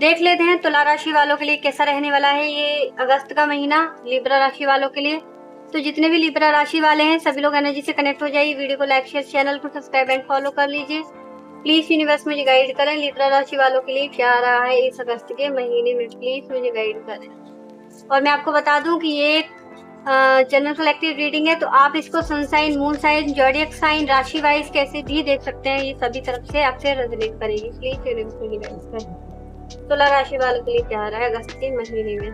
देख लेते हैं तुला राशि वालों के लिए कैसा रहने वाला है ये अगस्त का महीना लिब्रा राशि वालों के लिए। तो जितने भी लिब्रा राशि वाले हैं सभी लोग एनर्जी से कनेक्ट हो जाइए। वीडियो को लाइक शेयर, चैनल को सब्सक्राइब एंड फॉलो कर लीजिए। प्लीज यूनिवर्स मुझे गाइड करें, लिब्रा राशि वालों के लिए क्या रहा है इस अगस्त के महीने में, प्लीज मुझे गाइड करें। और मैं आपको बता दूं कि ये एक जनरल कलेक्टिव रीडिंग है, तो आप इसको sun sign, moon sign, zodiac sign, राशि वाइज कैसे भी देख सकते हैं। ये सभी तरफ से आपसे रेजोनेट करेगी। प्लीज यूनिवर्स मुझे गाइड करें तुला राशि वालों के लिए क्या रहा है अगस्त के महीने में।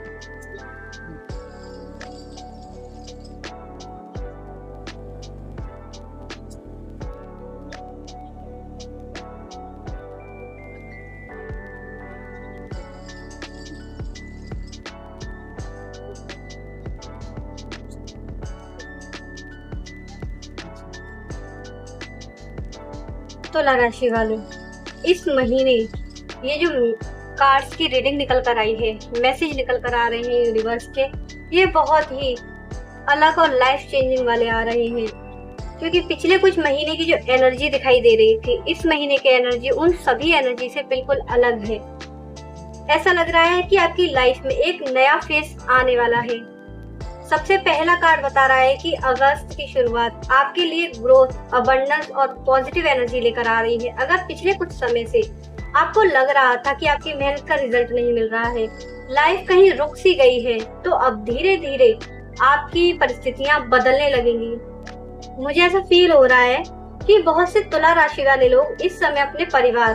तुला राशि वालों, इस महीने ये जो कार्ड्स की रीडिंग निकल कर आई है, मैसेज निकल कर आ रहे हैं यूनिवर्स के, ये बहुत ही अलग और लाइफ चेंजिंग वाले आ रहे हैं। क्योंकि पिछले कुछ महीने की जो एनर्जी दिखाई दे रही थी, इस महीने की एनर्जी उन सभी एनर्जी से बिल्कुल अलग है। ऐसा लग रहा है कि आपकी लाइफ में एक नया फेज आने वाला है। सबसे पहला कार्ड बता रहा है कि अगस्त की शुरुआत आपके लिए ग्रोथ, अबंडेंस और पॉजिटिव एनर्जी लेकर आ रही है। अगर पिछले कुछ समय से आपको लग रहा था कि आपकी मेहनत का रिजल्ट नहीं मिल रहा है, लाइफ कहीं रुक सी गई है, तो अब धीरे धीरे आपकी परिस्थितियां बदलने लगेंगी। मुझे ऐसा फील हो रहा है कि बहुत से तुला राशि वाले लोग इस समय अपने परिवार,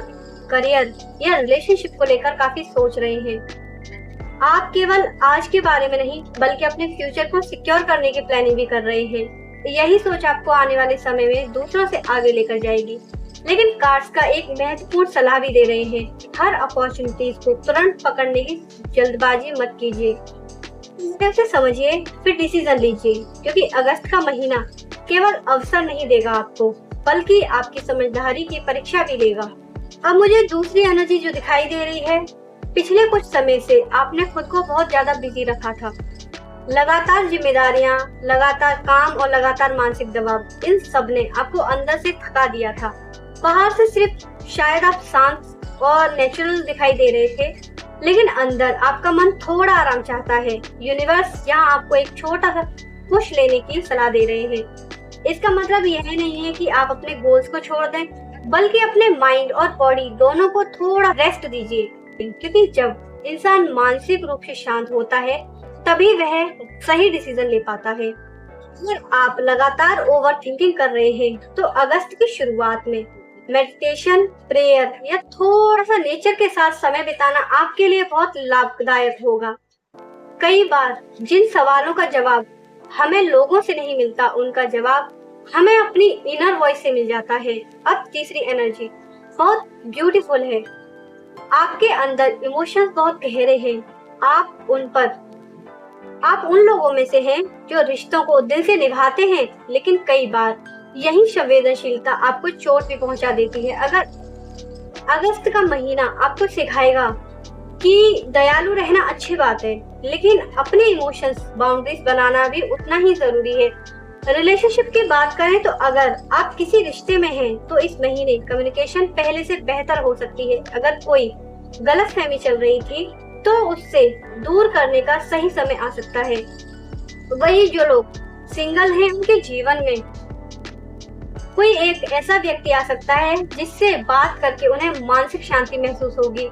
करियर या रिलेशनशिप को लेकर काफी सोच रहे हैं। आप केवल आज के बारे में नहीं बल्कि अपने फ्यूचर को सिक्योर करने की प्लानिंग भी कर रहे हैं। यही सोच आपको आने वाले समय में दूसरों से आगे लेकर जाएगी। लेकिन कार्ड्स का एक महत्वपूर्ण सलाह भी दे रहे हैं, हर अपॉर्चुनिटीज को तुरंत पकड़ने की जल्दबाजी मत कीजिए। कैसे समझिए फिर डिसीजन लीजिए, क्योंकि अगस्त का महीना केवल अवसर नहीं देगा आपको, बल्कि आपकी समझदारी की परीक्षा भी लेगा। अब मुझे दूसरी एनर्जी जो दिखाई दे रही है, पिछले कुछ समय से आपने खुद को बहुत ज्यादा बिजी रखा था। लगातार जिम्मेदारियां, लगातार काम और लगातार मानसिक दबाव, इन सब ने आपको अंदर से थका दिया था। बाहर से सिर्फ शायद आप शांत और नेचुरल दिखाई दे रहे थे, लेकिन अंदर आपका मन थोड़ा आराम चाहता है। यूनिवर्स यहाँ आपको एक छोटा सा पुश लेने की सलाह दे रहे हैं। इसका मतलब यह नहीं है कि आप अपने गोल्स को छोड़ दें, बल्कि अपने माइंड और बॉडी दोनों को थोड़ा रेस्ट दीजिए। क्योंकि जब इंसान मानसिक रूप से शांत होता है, तभी वह सही डिसीजन ले पाता है। अगर आप लगातार ओवर थिंकिंग कर रहे हैं, तो अगस्त की शुरुआत में मेडिटेशन, प्रेयर या थोड़ा सा नेचर के साथ समय बिताना आपके लिए बहुत लाभदायक होगा। कई बार जिन सवालों का जवाब हमें लोगों से नहीं मिलता, उनका जवाब हमें अपनी इनर वॉइस से मिल जाता है। अब तीसरी एनर्जी बहुत ब्यूटीफुल है। आपके अंदर इमोशंस बहुत गहरे हैं। आप उन लोगों में से हैं जो रिश्तों को दिल से निभाते हैं, लेकिन कई बार यही संवेदनशीलता आपको चोट भी पहुंचा देती है। अगर अगस्त का महीना आपको सिखाएगा कि दयालु रहना अच्छी बात है, लेकिन अपने इमोशंस बाउंड्रीज बनाना भी उतना ही जरूरी है। रिलेशनशिप की बात करें तो अगर आप किसी रिश्ते में हैं, तो इस महीने कम्युनिकेशन पहले से बेहतर हो सकती है। अगर कोई गलतफहमी चल रही थी, तो उससे दूर करने का सही समय आ सकता है। वही जो लोग सिंगल हैं, उनके जीवन में कोई एक ऐसा व्यक्ति आ सकता है जिससे बात करके उन्हें मानसिक शांति महसूस होगी।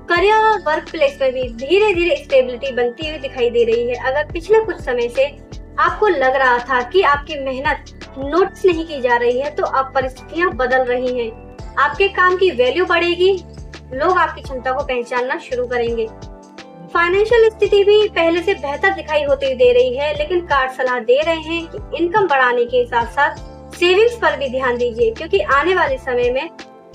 करियर और वर्क प्लेस में भी धीरे धीरे स्टेबिलिटी बनती हुई दिखाई दे रही है। अगर पिछले कुछ समय से आपको लग रहा था कि आपकी मेहनत नोटिस नहीं की जा रही है, तो अब परिस्थितियां बदल रही हैं। आपके काम की वैल्यू बढ़ेगी, लोग आपकी क्षमता को पहचानना शुरू करेंगे। फाइनेंशियल स्थिति भी पहले से बेहतर दिखाई होती दे रही है, लेकिन कार्ड सलाह दे रहे हैं कि इनकम बढ़ाने के साथ साथ सेविंग्स पर भी ध्यान दीजिए, क्योंकि आने वाले समय में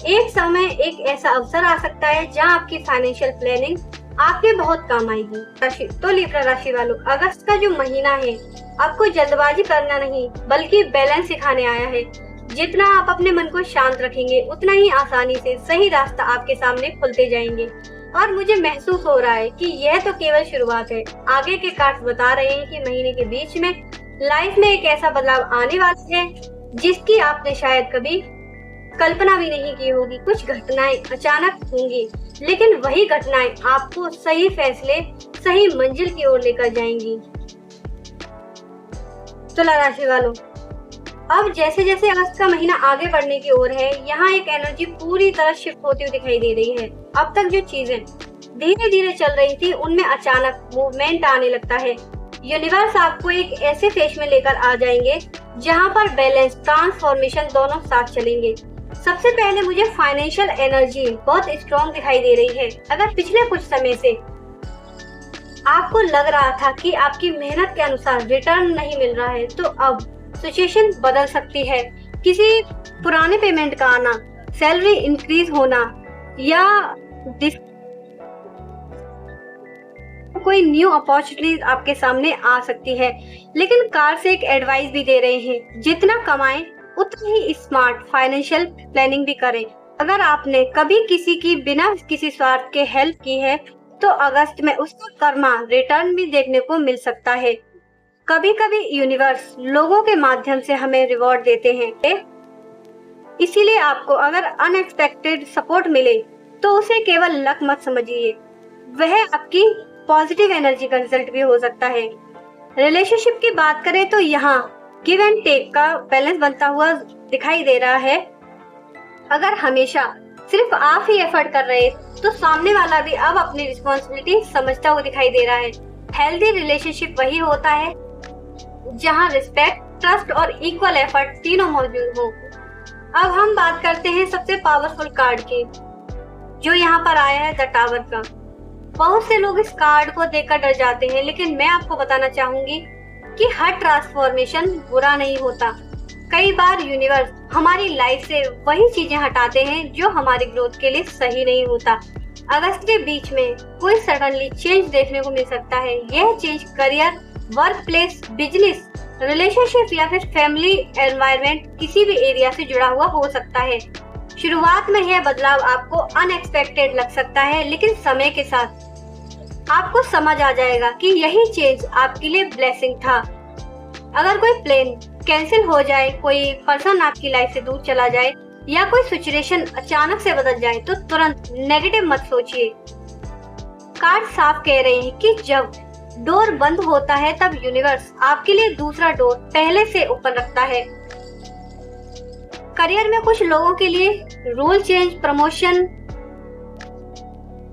एक ऐसा अवसर आ सकता है जहां आपकी फाइनेंशियल प्लानिंग आपके बहुत काम आएगी। तो लिब्रा राशि वालों, अगस्त का जो महीना है आपको जल्दबाजी करना नहीं बल्कि बैलेंस सिखाने आया है। जितना आप अपने मन को शांत रखेंगे, उतना ही आसानी से सही रास्ता आपके सामने खुलते जाएंगे। और मुझे महसूस हो रहा है कि यह तो केवल शुरुआत है। आगे के कार्ड्स बता रहे हैं कि महीने के बीच में लाइफ में एक ऐसा बदलाव आने वाला है जिसकी आपने शायद कभी कल्पना भी नहीं की होगी। कुछ घटनाएं अचानक होंगी, लेकिन वही घटनाएं आपको सही फैसले, सही मंजिल की ओर लेकर जाएंगी। तुला राशि वालों, अब जैसे जैसे अगस्त का महीना आगे बढ़ने की ओर है, यहाँ एक एनर्जी पूरी तरह शिफ्ट होती हुई दिखाई दे रही है। अब तक जो चीजें धीरे धीरे चल रही थी, उनमें अचानक मूवमेंट आने लगता है। यूनिवर्स आपको एक ऐसे फेज में लेकर आ जाएंगे जहाँ पर बैलेंस, ट्रांसफॉर्मेशन दोनों साथ चलेंगे। सबसे पहले मुझे फाइनेंशियल एनर्जी बहुत स्ट्रॉन्ग दिखाई दे रही है। अगर पिछले कुछ समय से आपको लग रहा था कि आपकी मेहनत के अनुसार रिटर्न नहीं मिल रहा है, तो अब सिचुएशन बदल सकती है। किसी पुराने पेमेंट का आना, सैलरी इंक्रीज होना या कोई न्यू अपॉर्चुनिटी आपके सामने आ सकती है। लेकिन कार्ड्स एक एडवाइस भी दे रहे हैं, जितना कमाएं उतनी ही स्मार्ट फाइनेंशियल प्लानिंग भी करें। अगर आपने कभी किसी की बिना किसी स्वार्थ के हेल्प की है, तो अगस्त में उसका कर्मा रिटर्न भी देखने को मिल सकता है। कभी कभी यूनिवर्स लोगों के माध्यम से हमें रिवॉर्ड देते हैं, इसीलिए आपको अगर अनएक्सपेक्टेड सपोर्ट मिले तो उसे केवल लक मत समझिए, वह आपकी पॉजिटिव एनर्जी का रिजल्ट भी हो सकता है। रिलेशनशिप की बात करें तो यहाँ गिव एंड टेक का बैलेंस बनता हुआ दिखाई दे रहा है। अगर हमेशा सिर्फ आप ही एफर्ट कर रहे तो सामने वाला भी अब अपनी रिस्पॉन्सिबिलिटी समझता हुआ दिखाई दे रहा है। हेल्दी रिलेशनशिप वही होता है जहाँ रिस्पेक्ट, ट्रस्ट और इक्वल एफर्ट तीनों मौजूद हो। अब हम बात करते हैं सबसे पावरफुल कार्ड की, जो यहाँ पर आया है द टावर का। बहुत से लोग इस कार्ड को देखकर डर जाते हैं, लेकिन मैं आपको बताना चाहूंगी कि हर ट्रांसफॉर्मेशन बुरा नहीं होता। कई बार यूनिवर्स हमारी लाइफ से वही चीजें हटाते हैं जो हमारी ग्रोथ के लिए सही नहीं होता। अगस्त के बीच में कोई सडनली चेंज देखने को मिल सकता है। यह change career, work place, business, relationship या फिर फैमिली एनवायरनमेंट किसी भी एरिया से जुड़ा हुआ हो सकता है। शुरुआत में यह बदलाव आपको अनएक्सपेक्टेड लग सकता है, लेकिन समय के साथ आपको समझ आ जाएगा कि यही चेंज आपके लिए ब्लेसिंग था। अगर कोई प्लान कैंसिल हो जाए, कोई पर्सन आपकी लाइफ से दूर चला जाए या कोई सिचुएशन अचानक से बदल जाए, तो तुरंत नेगेटिव मत सोचिए। कार्ड साफ कह रहे हैं कि जब डोर बंद होता है तब यूनिवर्स आपके लिए दूसरा डोर पहले से ओपन रखता है। करियर में कुछ लोगों के लिए role change, promotion,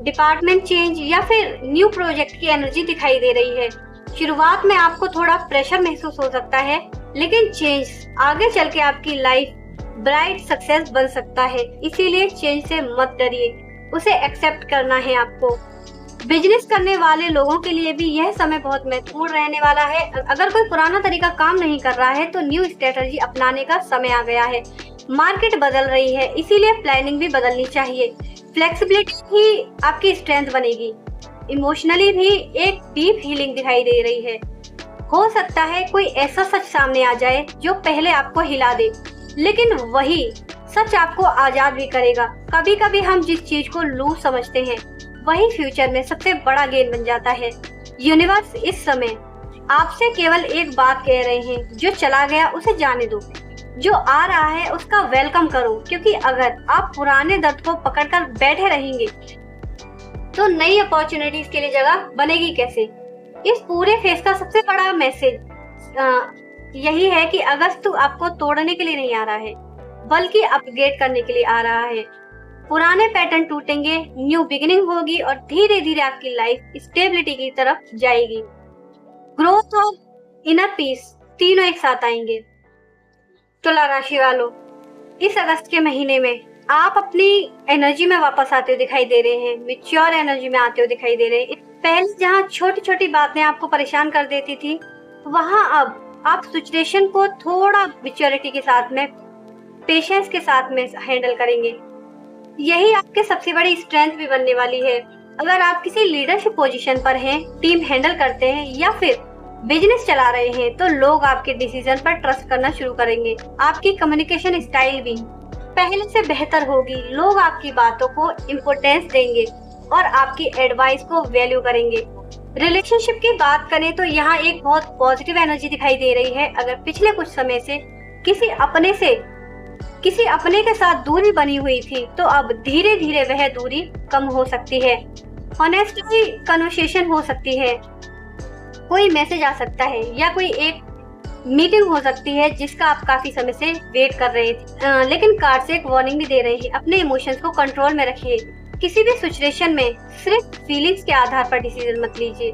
department change या फिर न्यू प्रोजेक्ट की एनर्जी दिखाई दे रही है। शुरुआत में आपको थोड़ा प्रेशर महसूस हो सकता है, लेकिन चेंज आगे चल के आपकी लाइफ ब्राइट सक्सेस बन सकता है। इसीलिए चेंज से मत डरिए, उसे एक्सेप्ट करना है आपको। बिजनेस करने वाले लोगों के लिए भी यह समय बहुत महत्वपूर्ण रहने वाला है। अगर कोई पुराना तरीका काम नहीं कर रहा है, तो न्यू स्ट्रेटजी अपनाने का समय आ गया है। मार्केट बदल रही है, इसीलिए प्लानिंग भी बदलनी चाहिए। फ्लेक्सिबिलिटी ही आपकी स्ट्रेंथ बनेगी। इमोशनली भी एक डीप हीलिंग दिखाई दे रही है। हो सकता है कोई ऐसा सच सामने आ जाए जो पहले आपको हिला दे, लेकिन वही सच आपको आजाद भी करेगा। कभी कभी हम जिस चीज को लूज समझते हैं, वही फ्यूचर में सबसे बड़ा गेन बन जाता है। यूनिवर्स इस समय आपसे केवल एक बात कह रहे हैं, जो चला गया उसे जाने दो, जो आ रहा है उसका वेलकम करो। क्योंकि अगर आप पुराने दर्द को पकड़कर बैठे रहेंगे, तो नई अपॉर्चुनिटीज के लिए जगह बनेगी कैसे। इस पूरे फेज का सबसे बड़ा मैसेज यही है कि अगस्त आपको तोड़ने के लिए नहीं आ रहा है, बल्कि अपग्रेड करने के लिए आ रहा है। पुराने पैटर्न टूटेंगे, न्यू बिगिनिंग होगी और धीरे धीरे आपकी लाइफ स्टेबिलिटी की तरफ जाएगी। ग्रोथ और इनर पीस तीनों एक साथ आएंगे। तुला राशि वालों, इस अगस्त के महीने में आप अपनी एनर्जी में वापस आते हुए दिखाई दे रहे हैं, मैच्योर एनर्जी में आते हुए दिखाई दे रहे हैं। पहले जहाँ छोटी छोटी बातें आपको परेशान कर देती थी, वहाँ अब आप सिचुएशन को थोड़ा मैच्योरिटी के साथ में, पेशेंस के साथ में हैंडल करेंगे। यही आपके सबसे बड़ी स्ट्रेंथ भी बनने वाली है। अगर आप किसी लीडरशिप पोजीशन पर हैं, टीम हैंडल करते हैं या फिर बिजनेस चला रहे हैं, तो लोग आपके डिसीजन पर ट्रस्ट करना शुरू करेंगे। आपकी कम्युनिकेशन स्टाइल भी पहले से बेहतर होगी। लोग आपकी बातों को इम्पोर्टेंस देंगे और आपकी एडवाइस को वैल्यू करेंगे। रिलेशनशिप की बात करें तो यहाँ एक बहुत पॉजिटिव एनर्जी दिखाई दे रही है। अगर पिछले कुछ समय से किसी अपने से किसी अपने के साथ दूरी बनी हुई थी तो अब धीरे धीरे वह दूरी कम हो सकती है। ऑनेस्टली कन्वर्सेशन हो सकती है, कोई मैसेज आ सकता है या कोई एक मीटिंग हो सकती है जिसका आप काफी समय से वेट कर रहे थे। लेकिन कार्ड्स एक वार्निंग भी दे रही है, अपने इमोशंस को कंट्रोल में रखिए। किसी भी सिचुएशन में सिर्फ फीलिंग्स के आधार पर डिसीजन मत लीजिए।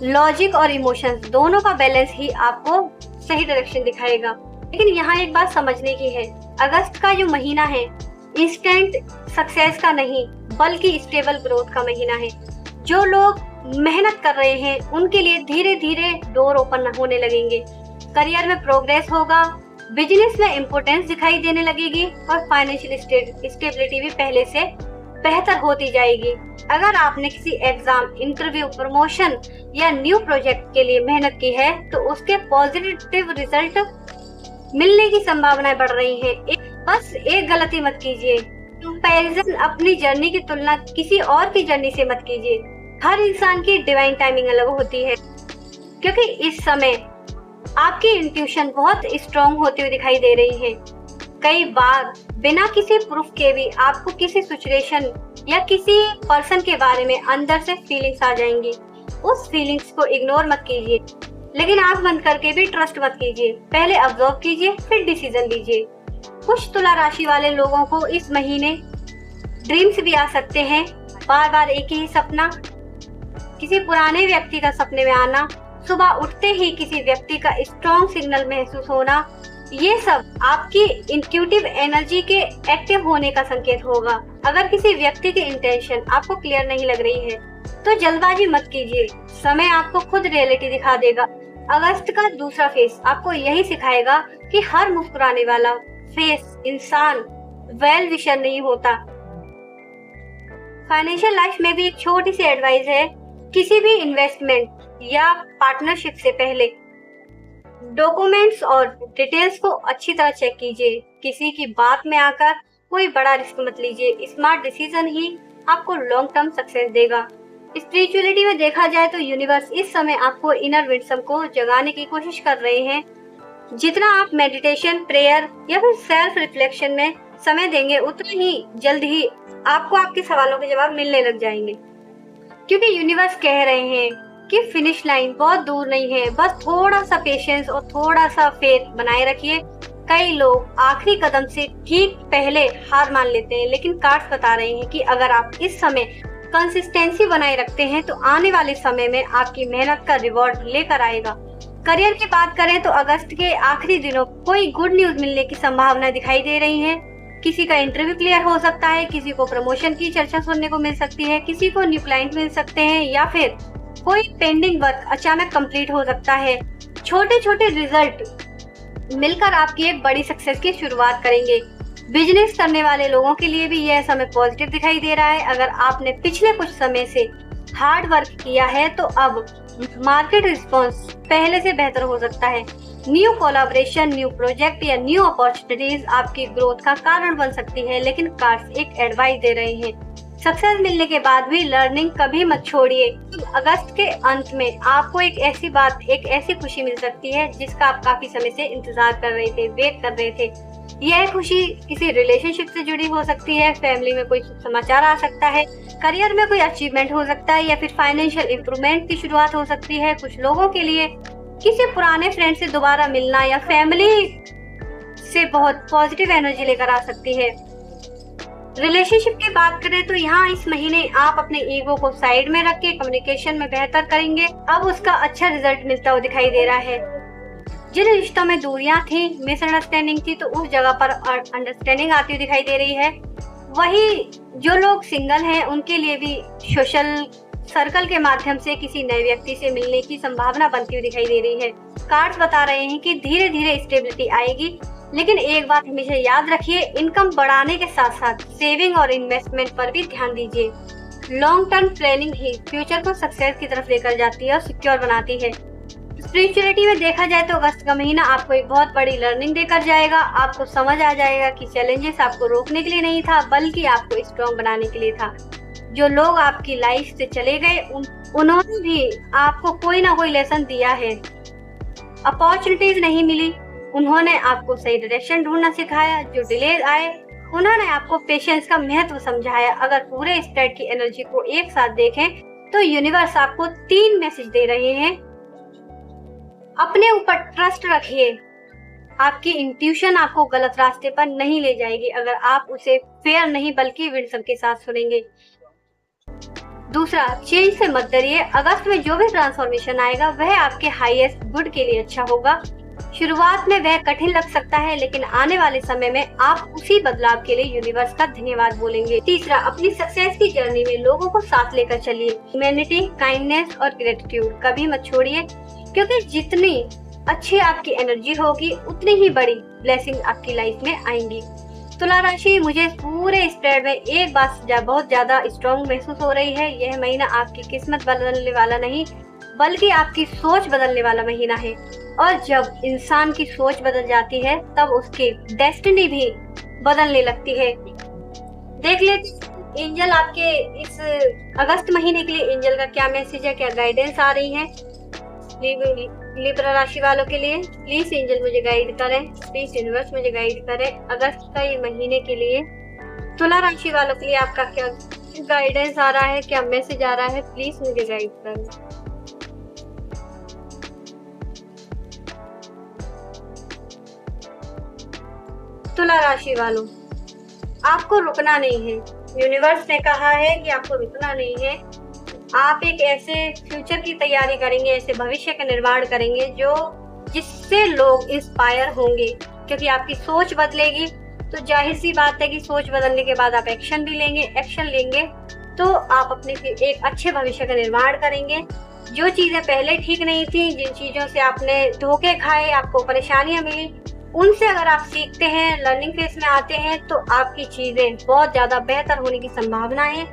लॉजिक और इमोशंस दोनों का बैलेंस ही आपको सही डायरेक्शन दिखाएगा। लेकिन यहाँ एक बात समझने की है, अगस्त का जो महीना है इंस्टेंट सक्सेस का नहीं बल्कि स्टेबल ग्रोथ का महीना है। जो लोग मेहनत कर रहे हैं उनके लिए धीरे धीरे डोर ओपन होने लगेंगे, करियर में प्रोग्रेस होगा, बिजनेस में इम्पोर्टेंस दिखाई देने लगेगी और फाइनेंशियल स्टेबिलिटी भी पहले से बेहतर होती जाएगी। अगर आपने किसी एग्जाम, इंटरव्यू, प्रमोशन या न्यू प्रोजेक्ट के लिए मेहनत की है तो उसके पॉजिटिव रिजल्ट मिलने की संभावनाएं बढ़ रही हैं। बस एक गलती मत कीजिए, कंपैरिजन अपनी जर्नी की तुलना किसी और की जर्नी से मत कीजिए। हर इंसान की डिवाइन टाइमिंग अलग होती है, क्योंकि इस समय आपकी इंट्यूशन बहुत स्ट्रॉन्ग होती हुई दिखाई दे रही है। कई बार बिना किसी प्रूफ के भी आपको किसी सिचुएशन या किसी पर्सन के बारे में अंदर से फीलिंग्स आ जाएंगी। उस फीलिंग्स को इग्नोर मत कीजिए, लेकिन आंख बंद करके भी ट्रस्ट मत कीजिए। पहले ऑब्जर्व कीजिए, फिर डिसीजन लीजिए। कुछ तुला राशि वाले लोगों को इस महीने ड्रीम्स भी आ सकते हैं, बार बार एक ही सपना, किसी पुराने व्यक्ति का सपने में आना, सुबह उठते ही किसी व्यक्ति का स्ट्रॉन्ग सिग्नल महसूस होना, ये सब आपकी इंट्यूटिव एनर्जी के एक्टिव होने का संकेत होगा। अगर किसी व्यक्ति की इंटेंशन आपको क्लियर नहीं लग रही है तो जल्दबाजी मत कीजिए, समय आपको खुद रियलिटी दिखा देगा। अगस्त का दूसरा फेस आपको यही सिखाएगा कि हर मुस्कुराने वाला फेस इंसान वेल विशर नहीं होता। फाइनेंशियल लाइफ में भी एक छोटी सी एडवाइस है, किसी भी इन्वेस्टमेंट या पार्टनरशिप से पहले डॉक्यूमेंट्स और डिटेल्स को अच्छी तरह चेक कीजिए। किसी की बात में आकर कोई बड़ा रिस्क मत लीजिए। स्मार्ट डिसीजन ही आपको लॉन्ग टर्म सक्सेस देगा। स्पिरिचुअलिटी में देखा जाए तो यूनिवर्स इस समय आपको इनर विजडम को जगाने की कोशिश कर रहे हैं। जितना आप मेडिटेशन, प्रेयर या फिर सेल्फ रिफ्लेक्शन में समय देंगे उतना ही जल्द ही आपको आपके सवालों के जवाब मिलने लग जाएंगे, क्योंकि यूनिवर्स कह रहे हैं कि फिनिश लाइन बहुत दूर नहीं है, बस थोड़ा सा पेशेंस और थोड़ा सा फेथ बनाए रखिए। कई लोग आखिरी कदम से ठीक पहले हार मान लेते हैं, लेकिन कार्ड्स बता रहे हैं कि अगर आप इस समय कंसिस्टेंसी बनाए रखते हैं तो आने वाले समय में आपकी मेहनत का रिवॉर्ड लेकर आएगा। करियर की बात करें तो अगस्त के आखिरी दिनों कोई गुड न्यूज मिलने की संभावना दिखाई दे रही है। किसी का इंटरव्यू क्लियर हो सकता है, किसी को प्रमोशन की चर्चा सुनने को मिल सकती है, किसी को न्यू क्लाइंट मिल सकते हैं या फिर कोई पेंडिंग वर्क अचानक कंप्लीट हो सकता है। छोटे छोटे रिजल्ट मिलकर आपकी एक बड़ी सक्सेस की शुरुआत करेंगे। बिजनेस करने वाले लोगों के लिए भी यह समय पॉजिटिव दिखाई दे रहा है। अगर आपने पिछले कुछ समय से हार्ड वर्क किया है तो अब मार्केट रिस्पॉन्स पहले से बेहतर हो सकता है। न्यू कोलैबोरेशन, न्यू प्रोजेक्ट या न्यू अपॉर्चुनिटीज आपकी ग्रोथ का कारण बन सकती है। लेकिन कार्ड्स एक एडवाइस दे रहे हैं, सक्सेस मिलने के बाद भी लर्निंग कभी मत छोड़िए। अगस्त के अंत में आपको एक ऐसी खुशी मिल सकती है जिसका आप काफी समय से इंतजार कर रहे थे, वेट कर रहे थे। यह खुशी किसी रिलेशनशिप से जुड़ी हो सकती है, फैमिली में कोई शुभ समाचार आ सकता है, करियर में कोई अचीवमेंट हो सकता है या फिर फाइनेंशियल इंप्रूवमेंट की शुरुआत हो सकती है। कुछ लोगों के लिए किसी पुराने फ्रेंड से दोबारा मिलना या फैमिली से बहुत पॉजिटिव एनर्जी लेकर आ सकती है। रिलेशनशिप की बात करें तो यहाँ इस महीने आप अपने ईगो को साइड में रख के कम्युनिकेशन में बेहतर करेंगे। अब उसका अच्छा रिजल्ट मिलता हुआ दिखाई दे रहा है। जिन रिश्तों में दूरियां थी, मिसअंडरस्टैंडिंग थी, तो उस जगह पर अंडरस्टैंडिंग आती हुई दिखाई दे रही है। वही जो लोग सिंगल हैं उनके लिए भी सोशल सर्कल के माध्यम से किसी नए व्यक्ति से मिलने की संभावना बनती हुई दिखाई दे रही है। कार्ड्स बता रहे हैं कि धीरे धीरे स्टेबिलिटी आएगी, लेकिन एक बात हमेशा याद रखिए, इनकम बढ़ाने के साथ साथ सेविंग और इन्वेस्टमेंट पर भी ध्यान दीजिए। लॉन्ग टर्म प्लानिंग ही फ्यूचर को सक्सेस की तरफ लेकर जाती है और सिक्योर बनाती है। स्पिरिचुअलिटी में देखा जाए तो अगस्त का महीना आपको एक बहुत बड़ी लर्निंग देकर जाएगा। आपको समझ आ जाएगा कि चैलेंजेस आपको रोकने के लिए नहीं था, बल्कि आपको स्ट्रॉन्ग बनाने के लिए था। जो लोग आपकी लाइफ से चले गए उन्होंने भी आपको कोई ना कोई लेसन दिया है। अपॉर्चुनिटीज नहीं मिली, उन्होंने आपको सही डायरेक्शन ढूंढना सिखाया जो डिले आए। उन्होंने आपको पेशेंस का महत्व समझाया। अगर पूरे स्प्रेड की एनर्जी को एक साथ देखें तो यूनिवर्स आपको 3 मैसेज दे रहे हैं। अपने ऊपर ट्रस्ट रखिए। आपकी इंट्यूशन आपको गलत रास्ते पर नहीं ले जाएगी अगर आप उसे फेयर नहीं बल्कि विजडम के साथ सुनेंगे। दूसरा, चेंज से मत डरिए। अगस्त में जो भी ट्रांसफॉर्मेशन आएगा वह आपके हाईएस्ट गुड के लिए अच्छा होगा। शुरुआत में वह कठिन लग सकता है लेकिन आने वाले समय में आप उसी बदलाव के लिए यूनिवर्स का धन्यवाद बोलेंगे। तीसरा, अपनी सक्सेस की जर्नी में लोगों को साथ लेकर चलिए। ह्यूमैनिटी, काइंडनेस और ग्रेटिट्यूड कभी मत छोड़िए, क्योंकि जितनी अच्छी आपकी एनर्जी होगी उतनी ही बड़ी ब्लेसिंग आपकी लाइफ में आएंगी। तुला राशि, मुझे पूरे स्प्रेड में एक बात बहुत ज्यादा स्ट्रॉन्ग महसूस हो रही है। यह महीना आपकी किस्मत बदलने वाला नहीं बल्कि आपकी सोच बदलने वाला महीना है। और जब इंसान की सोच बदल जाती है तब उसकी डेस्टिनी भी बदलने लगती है। देख लेते एंजल आपके इस अगस्त महीने के लिए एंजल का क्या मैसेज है, क्या गाइडेंस आ रही है लिब्रा राशि वालों के लिए। प्लीज एंजल मुझे गाइड करें, प्लीज यूनिवर्स मुझे गाइड करें अगस्त का ये महीने के लिए तुला राशि वालों के लिए आपका क्या गाइडेंस आ रहा है, क्या मैसेज आ रहा है, प्लीज मुझे गाइड करें। तुला राशि वालों, आपको रुकना नहीं है। यूनिवर्स ने कहा है कि आपको रुकना नहीं है। आप एक ऐसे फ्यूचर की तैयारी करेंगे, ऐसे भविष्य का निर्माण करेंगे जिससे लोग इंस्पायर होंगे, क्योंकि आपकी सोच बदलेगी। तो जाहिर सी बात है कि सोच बदलने के बाद आप एक्शन भी लेंगे। एक्शन लेंगे तो आप अपने एक अच्छे भविष्य का निर्माण करेंगे। जो चीजें पहले ठीक नहीं थी, जिन चीजों से आपने धोखे खाए, आपको परेशानियां मिली, उनसे अगर आप सीखते हैं, लर्निंग फेज में आते हैं तो आपकी चीजें बहुत ज्यादा बेहतर होने की संभावना है।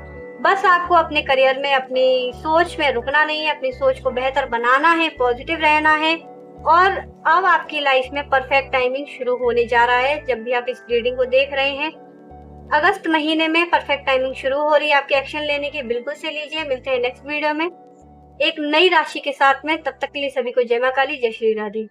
बस आपको अपने करियर में, अपनी सोच में रुकना नहीं है, अपनी सोच को बेहतर बनाना है, पॉजिटिव रहना है। और अब आपकी लाइफ में परफेक्ट टाइमिंग शुरू होने जा रहा है। जब भी आप इस रीडिंग को देख रहे हैं, अगस्त महीने में परफेक्ट टाइमिंग शुरू हो रही है आपके एक्शन लेने की। बिल्कुल से लीजिए। मिलते हैं नेक्स्ट वीडियो में एक नई राशि के साथ में। तब तक के लिए सभी को जय मां काली, जय श्री राधे।